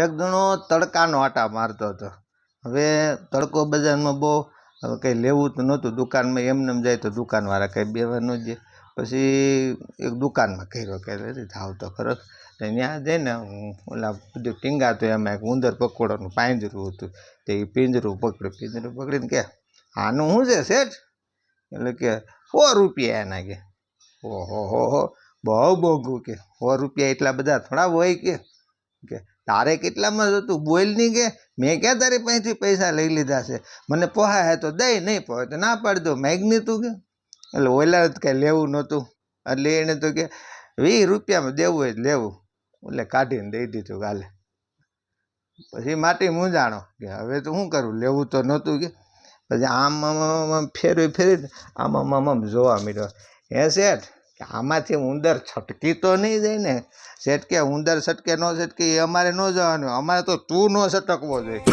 એક જણો તડકાનો આટા મારતો હતો. હવે તડકો બજારમાં બહુ, હવે કંઈ લેવું તો નહોતું. દુકાનમાં એમને એમ જાય તો દુકાનવાળા કંઈ બેવા ન દે. પછી એક દુકાનમાં કર્યો કે જાવ તો ખરો. ત્યાં જઈને ઓલા બધું ટીંગાતો એમાં એક ઉંદર પકોડાનું પાંજરું હતું. તે એ પિંજરું પકડીને કે આનું શું છે શેઠ? એટલે કે 100 રૂપિયા એના કે. ઓહો બહુ મોંઘું કે. 100 રૂપિયા એટલા બધા થોડા હોય કે તારે કેટલામાં હતું બોલ નહીં કે મેં ક્યાં તારી પાસેથી પૈસા લઈ લીધા છે? મને પોહાય તો દઈ, નહીં પોહાય તો ના પાડી દો. માગની તું કે. એટલે ઓલા કાંઈ લેવું નહોતું એટલે એને તો કે 20 રૂપિયામાં દેવું હોય લેવું. એટલે કાઢીને દઈ દીધું ગાલે. પછી માટી મૂંઝાણો કે હવે તો શું કરું, લેવું તો નહોતું કે. પછી આમ ફેરવી આમ જોવા મળ્યો. હે શેઠ કે આમાંથી ઉંદર છટકી તો નહીં જાય ને? શેઠ કે ઉંદર છટકે ન છટકે એ અમારે ન જવાનું, અમારે તો તું ન છટકવો જોઈએ.